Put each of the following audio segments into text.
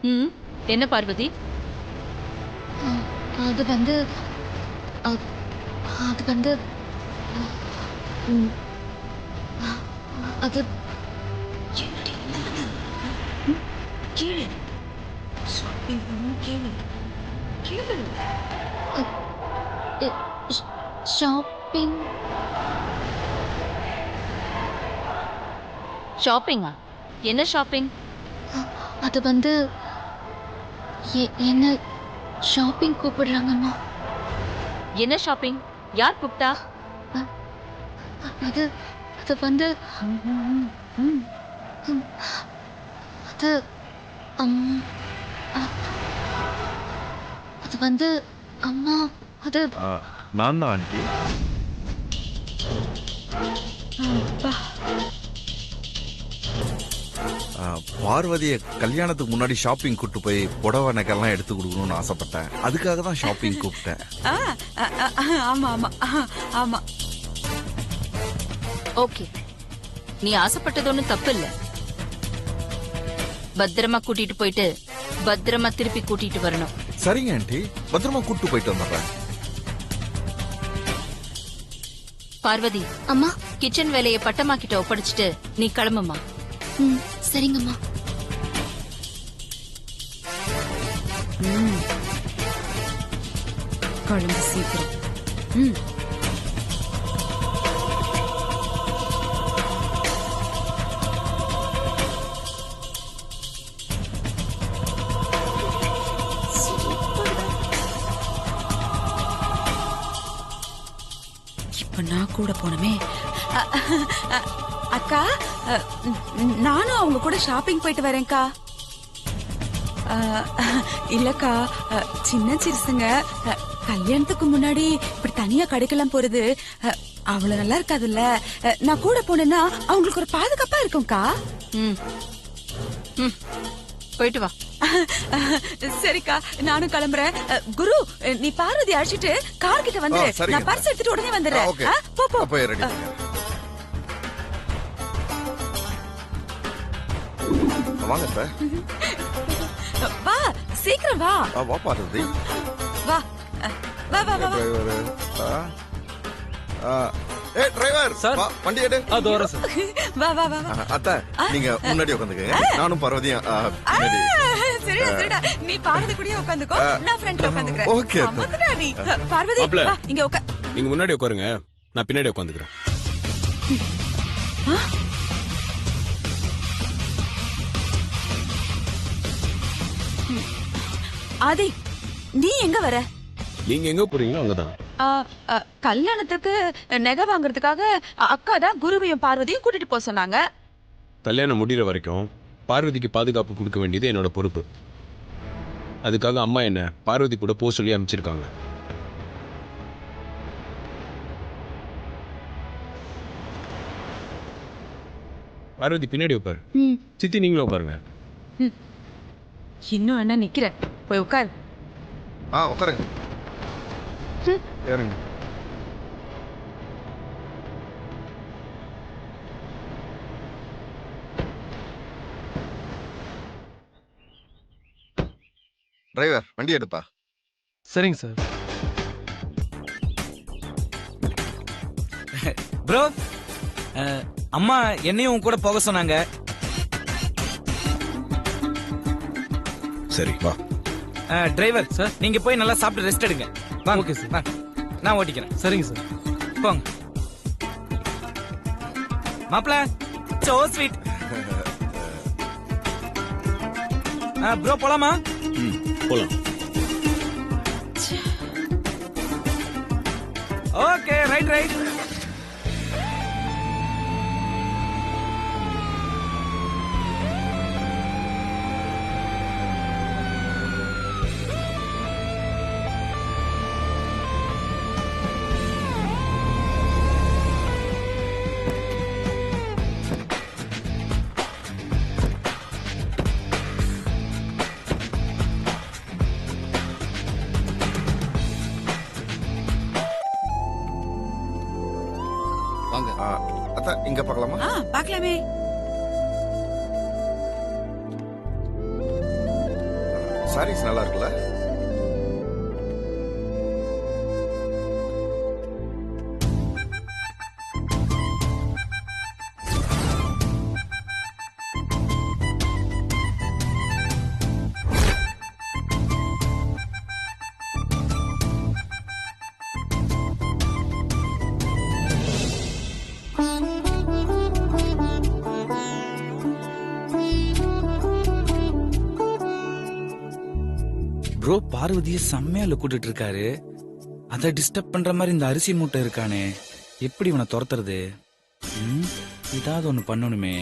ம் என்ன பார்வதி? அது வந்து அது வந்து ம், அது கீழே கீழே கீழே ஷாப்பிங். ஷாப்பிங்கா? என்ன ஷாப்பிங்? அது வந்து என்ன ஷாப்பிங் கூப்பிடுறாங்கம்மா. என்ன ஷாப்பிங்? யார் கூப்பிட்டா? அது அது வந்து அது அம்- அ- அது வந்து அம்மா அது நான் தான் ஆண்டி. பார்வதியை கல்யாணத்துக்கு முன்னாடி ஷாப்பிங் கூட்டு போய் புடவை நகைலாம் எடுத்து கொடுக்கணும்னு ஆசைப்பட்டேன். அதுக்காக தான் ஷாப்பிங் கூப்பிட்டேன். ஆமா ஆமா ஆமா. ஓகே, நீ ஆசைப்பட்டது ஒன்றும் தப்பு இல்ல. பத்திரமா கூட்டிட்டு போயிட்டு பத்திரமா திருப்பி கூட்டிட்டு வரணும். சரிங்க ஆண்டி, பத்திரமா கூட்டு போயிட்டு வந்துடுறேன். பார்வதி, அம்மா. கிச்சன் வேலையை பட்டம்மா கிட்ட ஒப்படைச்சிட்டு நீ கிளம்புமா. சரிங்கம்மா. குழம்பு சீக்கிரம். இப்ப நான் கூட போனமே. அக்கா, நானும் அவங்க கூட ஷாப்பிங் போயிட்டு வரேன்க்கா. இல்லக்கா, சின்ன சிறுசுங்க கல்யாணத்துக்கு முன்னாடி இப்படி தனியா கடைக்கெல்லாம் போறது அவ்வளவு நல்லா இருக்காதுல்ல. நான் கூட போனேன்னா அவங்களுக்கு ஒரு பாதுகாப்பா இருக்கும்க்கா. போயிட்டு வா. சரிக்கா, நானும் கிளம்புறேன். குரு, நீ பார்வதி அழைச்சிட்டு கார் கிட்ட வந்துரு. நான் பர்ஸ் எடுத்துட்டு உடனே வந்துடுறேன். போ போ. வாங்க சார். வா சீக்கிரம் வா. வா பார்வதி. வா வா வா வா. டிரைவர் சார், வண்டி எடு. அது வர சார். வா வா வா. அத்தை, நீங்க முன்னாடி உட்காந்துக்கங்க. நானும் பார்வதியும் பின்னாடி. சரிடா சரிடா, நீ பார்வதி கூடயே உட்காந்துக்கோ, நான் ஃப்ரண்ட்ல உட்காந்துக்கிறேன். ஓகே. அம்மாடா நீ. பார்வதி வா இங்க உட்கா. நீங்க முன்னாடி உட்காருங்க, நான் பின்னாடி உட்காந்துக்கிறேன். ஆதி, நீ எங்க வர? நீங்க எங்க போறீங்களோ அங்கதான். கல்யாணத்துக்கு நகை வாங்குறதுக்காக அக்கா தான் குருவையும் பார்வதியும் கூட்டிட்டு போக சொன்னாங்க. கல்யாணம் முடிகிற வரைக்கும் பார்வதிக்கு பாதுகாப்பு கொடுக்க வேண்டியது என்னோட பொறுப்பு. அதுக்காக அம்மா என்ன பார்வதி கூட போக சொல்லி அனுப்பிச்சிருக்காங்க. பார்வதி பின்னாடி உட்காரு. சித்தி நீங்களும் உட்காருங்க. இன்னும் என்ன நிக்கிற? போய் உட்காரு. உட்காருங்க. ஏறுங்க. டிரைவர், வண்டி எடுப்பா. சரிங்க சார். ப்ரோ, அம்மா என்னையும் கூட போக சொன்னாங்க. சரி வா. டிரைவர் சார், நீங்க போய் நல்லா சாப்பிட்டு ரெஸ்ட் எடுங்க. வாங்க. Okay sir. வாங்க, நான் ஓட்டிக்கிறேன். சரிங்க சார். போங்க. மாப்ள, சோ ஸ்வீட். ப்ரோ போலாமா? போலாம். Okay, right right. வாங்க. அத்தா, இங்க பார்க்கலாமா? பார்க்கலாமே. சாரீஸ் நல்லா இருக்குல்ல? ப்ரோ பார்வதியை செம்மையா கூட்டிட்டு இருக்காரு. அதை டிஸ்டர்ப் பண்ற மாதிரி இந்த அரிசி மூட்டை இருக்கானே, எப்படி இவனை துரத்துறது? ஏதாவது ஒண்ணு பண்ணணுமே.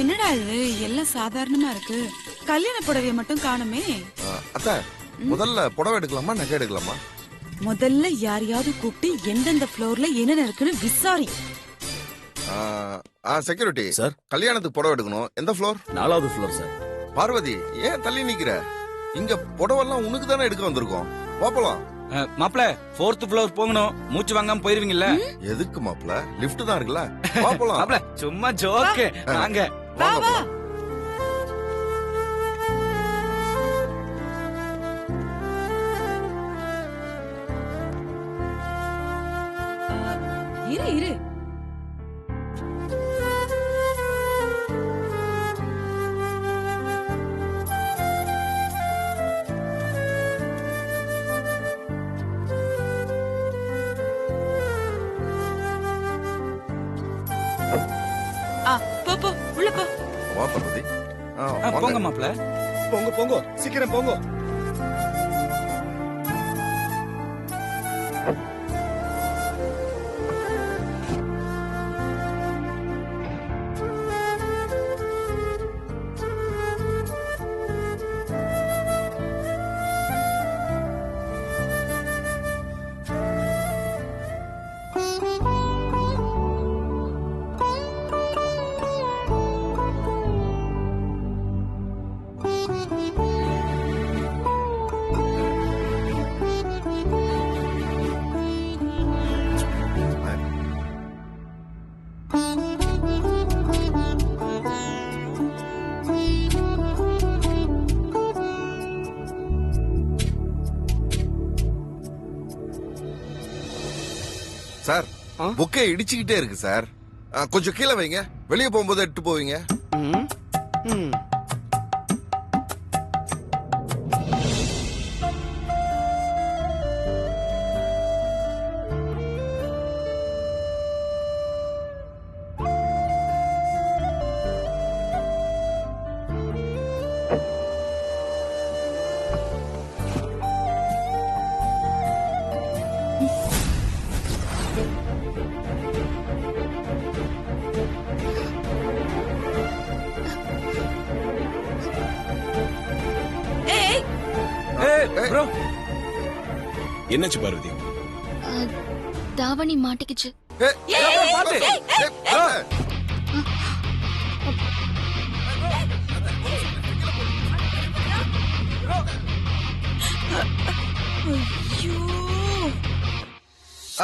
என்னடா இது எல்லாம் சாதாரணமா இருக்கு, கல்யாண புடவைய மட்டும் காணுமே. அத்தை, முதல்ல புடவை எடுக்கலாமா நகை எடுக்கலாமா? முதல்ல யாரையாவது கூப்பிட்டு எந்தெந்த ஃப்ளோர்ல என்னென்ன இருக்குன்னு விசாரி. செக்யூரிட்டி சார், கல்யாணத்துக்கு புடவை எடுக்கணும். எந்த ஃப்ளோர்? 4வது ஃப்ளோர் சார். பார்வதி, ஏன் தள்ளி நிக்கிற? இங்க புடவெல்லாம் உனக்கு தானே எடுக்க வந்திருக்கோம். போலாம். மாப்பிள 4th ஃப்ளோர் போகணும். மூச்சு வாங்காம போயிருவீங்கல்ல? எதுக்கு மாப்பிள? லிஃப்ட் தான் இருக்குல்ல. போலாம். மாப்பிள சும்மா ஜோக்கு. வாங்க. வா வா. இரு இரு. போ போ உள்ள போ. வா பார்வதி. போங்க மாப்பிள. போங்க போங்க, சீக்கிரம் போங்க. சார், புக்கே இடிச்சுக்கிட்டே இருக்கு சார். கொஞ்சம் கீழே வைங்க. வெளியே போகும்போது எடுத்து போவீங்க. ப்ரோ என்னாச்சு பார்வதி? தாவணி மாட்டிக்கிச்சு.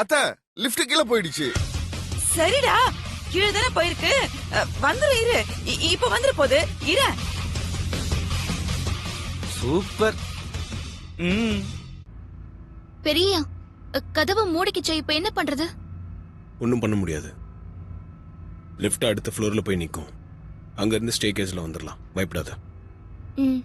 அத்தை, லிஃப்ட் கீழே போயிடுச்சு. சரிடா, கீழே தானே போயிருக்கு. வந்துரு இரு. இப்ப வந்துரு போது இரு. சூப்பர். பெரியா, கதவை மூடிக்கிச்சு. இப்ப என்ன பண்றது? ஒன்றும் பண்ண முடியாது. லிஃப்ட் அடுத்த ஃப்ளோர்ல போய் நிற்கும். அங்க இருந்து ஸ்டே கேஸ்ல வந்துடலாம். பயப்படாத. ம்.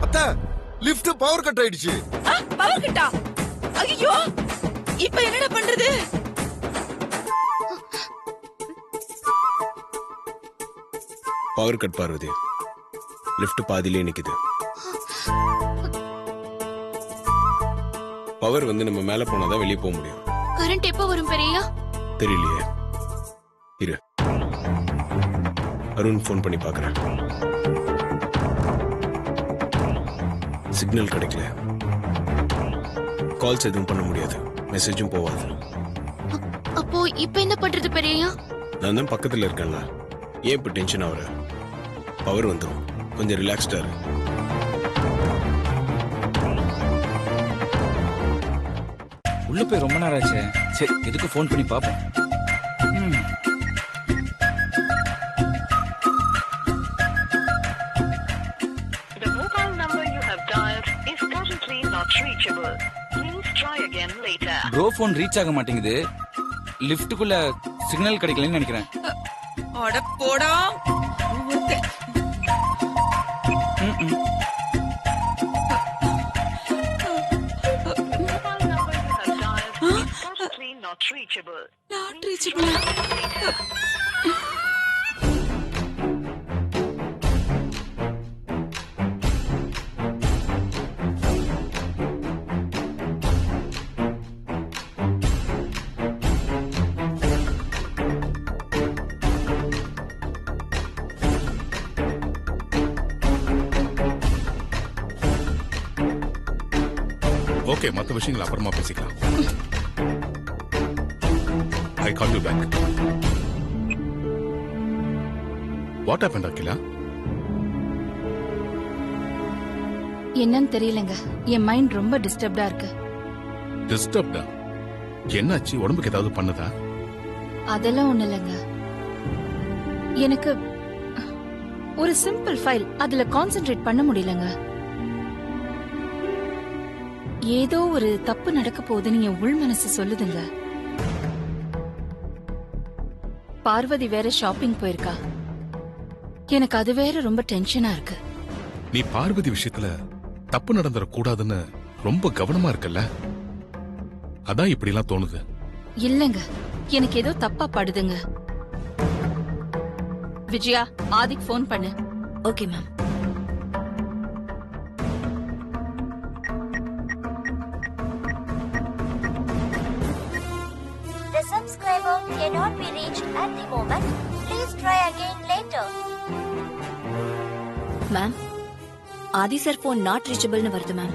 அத்தை, லிஃப்ட் பவர் கட் ஆயிடுச்சு. பவர் கட்டா? ஐயோ, இப்ப என்னடா பண்றது? Power cut Parvati. லிஃப்ட் பாதியிலே நிக்குது. பவர் வந்து நம்ம மேல போனாதான் வெளியே போக முடியும். கரண்ட் எப்ப வரும் பெரியா? தெரியலையே. இரு, அருண் ஃபோன் பண்ணி பாக்குறேன். சிக்னல் கிடைக்கல. கால்ஸ் எதுவும் பண்ண முடியாது. மெசேஜும் போவாது. அப்போ இப்ப என்ன பண்றது பெரியய்யா? நான் தான் பக்கத்துல இருக்கேன்ல, ஏன் இப்ப டென்ஷன் ஆகுற? பவர் வந்துடும், கொஞ்சம் ரிலாக்ஸ்டா இரு. உள்ள போய் ரொம்ப நேரம் ஆச்சே. சரி எதுக்கு ஃபோன் பண்ணி பாப்போம். The mobile number you have dialed is currently not reachable. Please try again later. Bro phone reach ஆக மாட்டேங்குது. லிஃப்ட்டுக்குள்ள சிக்னல் கிடைக்கலன்னு நினைக்கிறேன். அட போடா. The mobile number you have dialed is currently not reachable. Not reachable. Okay, மத்த விஷயங்கள் அப்புறமா பேசிக்கலாம். I call you back. What happened Akila? என்னன்னு தெரியலங்க, என் மைண்ட் ரொம்ப டிஸ்டர்ப்டா இருக்கு. டிஸ்டர்ப்டா? என்னாச்சு? உடம்புக்கு ஏதாவது பண்ணுதா? அதெல்லாம் ஒண்ணு இல்லைங்க. எனக்கு ஒரு சிம்பிள் ஃபைல், அதுல கான்சென்ட்ரேட் பண்ண முடியலங்க. ஏதோ ஒரு தப்பு நடக்க போகுதுன்னு என் உள் மனசு சொல்லுதுங்க. பார்வதி வேற ஷாப்பிங் போயிருக்கா. எனக்கு அது வேற ரொம்ப டென்ஷனா இருக்கு. நீ பார்வதி விஷயத்துல தப்பு நடந்துட கூடாதுன்னு ரொம்ப கவனமா இருக்கல்ல, அதான் இப்படி எல்லாம் தோணுது. இல்லங்க, எனக்கு ஏதோ தப்பா படுதுங்க. விஜயா, ஆதிக்கு ஃபோன் பண்ணு. Okay ma'am. The subscriber cannot be reached at the moment. Please try again later. Ma'am, Adhi sir phone not ரீச்சபிள்னு வருது மேம்.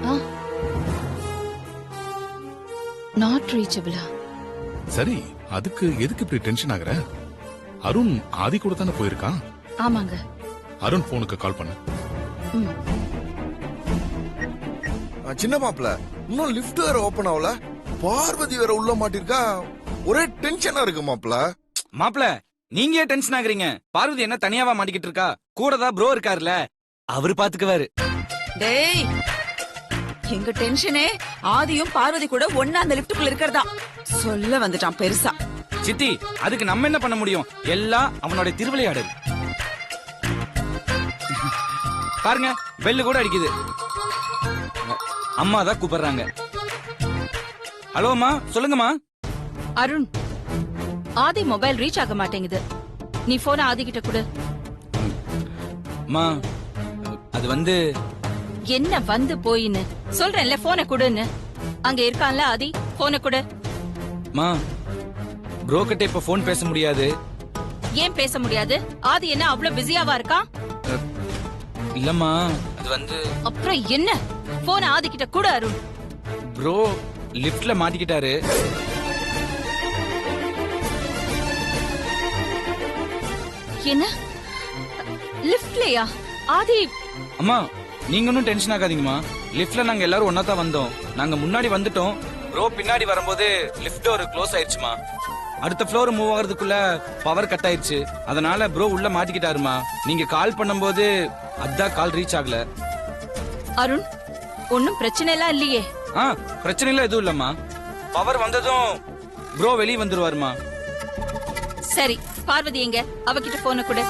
நாட் ரீச்சபிளா? சரி, அதுக்கு எதுக்கு இப்படி டென்ஷன் ஆகுற? அருண் ஆதி கூட தானே போயிருக்கான். ஆமாங்க. அருண் போனுக்கு கால் பண்ணு. சின்ன மாப்பிள, இன்னும் லிஃப்ட் வேற ஓபன் ஆகல, பார்வதி வேற உள்ள மாட்டிருக்கா. ஒரே டென்ஷனா இருக்கு மாப்பிள. மாப்ள, நீங்க ஏன் டென்ஷன் ஆகுறீங்க? பார்வதி என்ன தனியாவா மாட்டிக்கிட்டு இருக்கா? கூடதான் ப்ரோ இருக்காருல, அவரு பாத்துக்குவாரு. டேய், எங்க டென்ஷனே ஆதியும் பார்வதி கூட ஒண்ணா அந்த லிஃப்ட்டுக்குள்ள இருக்கறதா. சொல்ல வந்துட்டான் பெருசா. சித்தி, அதுக்கு நம்ம என்ன பண்ண முடியும்? எல்லாம் அவனோட திருவிளையாடல். பாருங்க, பெல்லு கூட அடிக்குது. அம்மா தான் கூப்பிடுறாங்க. ஹலோமா, சொல்லுங்கம்மா. அருண், ஆதி மொபைல் ரீச் ஆக மாட்டேங்குது. நீ போன ஆதி கிட்ட கொடு. அம்மா, அது வந்து என்ன வந்து போயின்னு சொல்றேன்ல, போனை கொடுன்னு. அங்க இருக்கான்ல ஆதி, போனை கொடு. மா, ப்ரோ கிட்ட இப்ப போன் பேச முடியாது. ஏன் பேச முடியாது? ஆதி என்ன அவ்வளவு பிஸியாவா இருக்கான்? இல்லம்மா, அது வந்து அப்புறம் என்ன? போன ஆதி கிட்ட கொடு அருண். ப்ரோ லிஃப்ட்ல மாட்டிக்கிட்டாரு. என்ன? லிஃப்ட்லயா? ஆதி? அம்மா, நீங்க ஒன்னும் டென்ஷன் ஆகாதீங்கம்மா. லிஃப்ட்ல நாங்க எல்லாரும் ஒன்னா தான் வந்தோம். நாங்க முன்னாடி வந்துட்டோம். ப்ரோ பின்னாடி வரும்போது லிஃப்ட் டோர் க்ளோஸ் ஆயிடுச்சுமா. அடுத்த ஃப்ளோர் மூவ் ஆகிறதுக்குள்ள பவர் கட் ஆயிடுச்சு. அதனால ப்ரோ உள்ள மாட்டிக்கிட்டாருமா. நீங்க கால் பண்ணும்போது அதான் கால் ரீச் ஆகல. அருண், ஒன்னும் பிரச்சனை எல்லாம் இல்லையே? பிரச்சனை இல்ல, எதுவும் இல்லம்மா. பவர் வந்ததும் ப்ரோ வெளியே வந்துருவாருமா. சரி, பார்வதி எங்க? அவகிட்ட போன கொடு.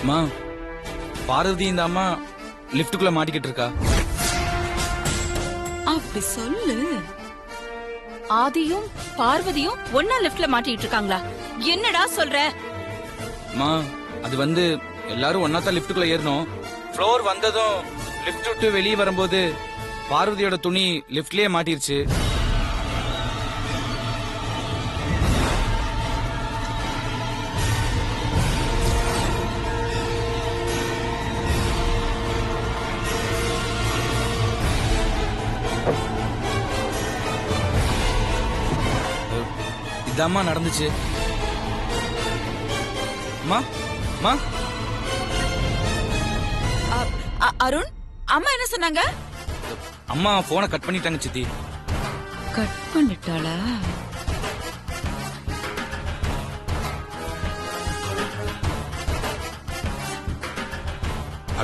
மா, பார்வதி இந்த அம்மா லிஃப்ட்டுக்குள்ள மாட்டிக்கிட்டு இருக்கா. அப்படி சொல்லு. ஆதியும் பார்வதியும் ஒன்னா லிஃப்ட்ல மாட்டிட்டு இருக்காங்களா? என்னடா சொல்ற? மா, அது வந்து எல்லாரும் ஒன்னா தான் லிஃப்ட்டுக்குள்ள ஏறணும். ஃப்ளோர் வந்ததும் லிஃப்ட் விட்டு வெளியே வரும்போது பார்வதியோட துணி லிஃப்ட்லயே மாட்டிருச்சு. இதாம்மா நடந்துச்சு. அம்மா அம்மா அருண், அம்மா என்ன சொன்னாங்க? அம்மா போனை கட் பண்ணிட்டாங்க சித்தி. கட் பண்ணிட்டாளா?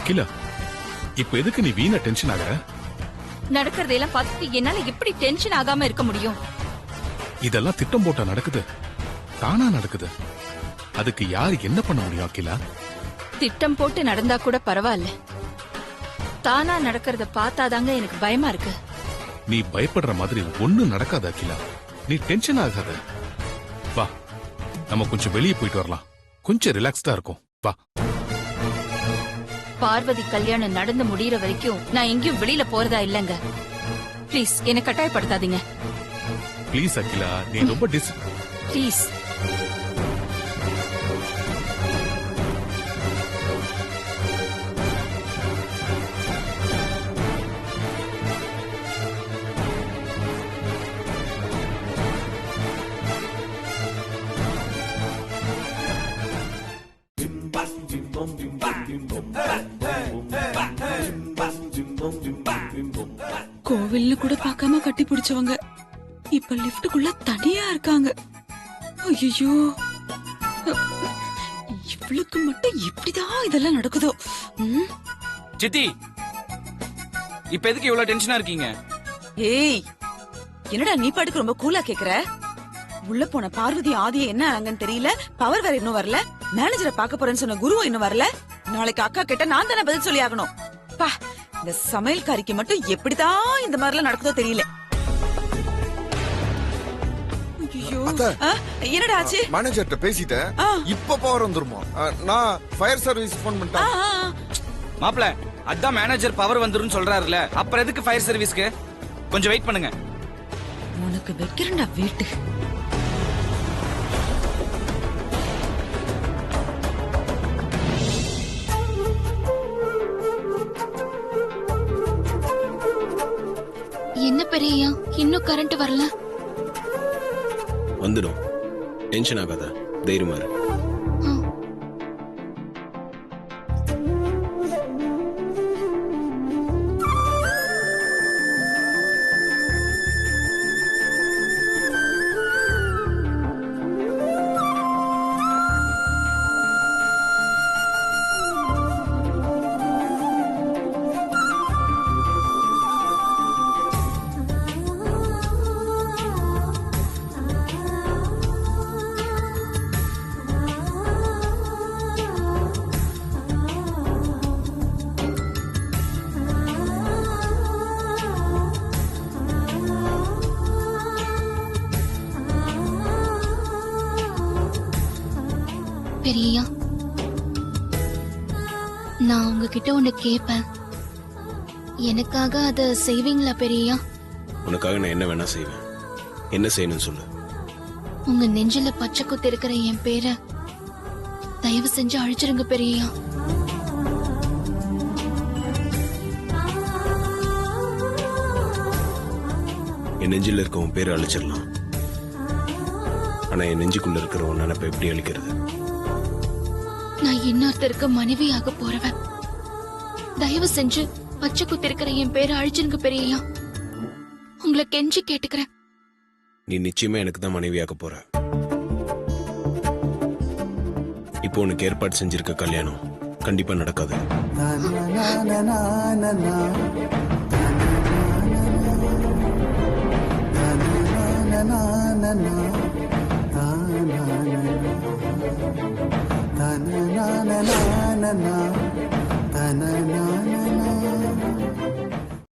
அகிலா, இப்ப எதுக்கு நீ வீணா டென்ஷன் ஆகுற? நடக்கிறதையெல்லாம் பார்த்துட்டு என்னால எப்படி டென்ஷன் ஆகாம இருக்க முடியும்? இதெல்லாம் திட்டம் போட்டா நடக்குது, தானா நடக்குது. அதுக்கு யாரு என்ன பண்ண முடியும் அகிலா? திட்டம் போட்டு நடந்தா கூட பரவாயில்ல, தானா நடக்கிறத பார்த்தாதாங்க எனக்கு பயமா இருக்கு. நீ பயப்படுற மாதிரி ஒண்ணும் நடக்காத அகிலா. நீ டென்ஷன் ஆகாத. வா, நம்ம கொஞ்சம் வெளியே போயிட்டு வரலாம். கொஞ்சம் ரிலாக்ஸ்டா இருக்கும். வா. பார்வதி கல்யாணம் நடந்து முடியற வரைக்கும் நான் எங்கேயும் வெளியில போறதா இல்லங்க. ப்ளீஸ் என்ன கட்டாயப்படுத்தாதீங்க. ப்ளீஸ் அகிலா, நீ ரொம்ப ப்ளீஸ். கோவில்னு கூட பார்க்காம கட்டி பிடிச்சவங்க இப்ப லிப்டுக்குள்ள தனியா இருக்காங்க. ஐயோ, இவளுக்கு மட்டும் எப்படிதான் இதெல்லாம் நடக்குதோ? சித்தி, இப்ப எதுக்கு இவ்வளவு டென்ஷனா இருக்கீங்க? ஏய், என்னடா நீ பாட்டுக்கு ரொம்ப கூலா கேக்குற? உள்ள போன பார்வதி ஆதிய என்ன ஆனாங்கன்னு தெரியல. பவர் வேற இன்னும் வரல. மேனேஜரை பார்க்க போறேன்னு சொன்ன குருவும் இன்னும் வரல. நாளைக்கு அக்கா கிட்ட நான் தானே பதில் சொல்லி ஆகணும். பா, இந்த சமையல்காரிக்கு மட்டும் எப்படிதான் இந்த மாதிரிலாம் நடக்குதோ தெரியல. ஐயோ, என்னடா ஆச்சு? மேனேஜர்ட்ட பேசிட்டேன். இப்ப பவர் வந்துருமா? நான் ஃபயர் சர்வீஸ் போன் பண்ணிட்டேன். மாப்ள, அதான் மேனேஜர் பவர் வந்துருன்னு சொல்றாருல, அப்புறம் எதுக்கு ஃபயர் சர்வீஸ்க்கு? கொஞ்சம் வெயிட் பண்ணுங்க. உனக்கு வைக்கிறேன்டா வீட்டு. என்ன பெரியய்யா, இன்னும் கரண்ட் வரல? வந்துடும், டென்ஷன் ஆகாத, தைரியமா இரு. பெரியய்யா, நான் உங்ககிட்ட ஒண்ணு கேட்பேன். எனக்காக அத செய்வீங்களா பெரியய்யா? உனக்காக நான் என்ன வேணா செய்வேன். என்ன செய்யணும்னு சொல்லு. உங்க நெஞ்சில பச்சை குத்து இருக்கிற என் பேரை தயவு செஞ்சு அழிச்சிருங்க பெரியய்யா. என் நெஞ்சில் இருக்க உன் பேரை அழிச்சிடலாம், ஆனா என் நெஞ்சுக்குள்ள இருக்கிற உன் நினைப்பை எப்படி அழிக்கிறது? நான் இன்னொருத்தருக்கு மனைவியாக போறவன். தயவு செஞ்சு பச்சை குத்தி இருக்கிற என் பேரை அழிச்சிருங்க பெரியய்யா. உங்களை கெஞ்சி கேட்டுக்கிறேன். நீ நிச்சயமா எனக்கு தான் மனைவியாக போற. இப்போ உனக்கு ஏற்பாடு செஞ்சிருக்க கல்யாணம் கண்டிப்பா நடக்காது. na na na na na na na na na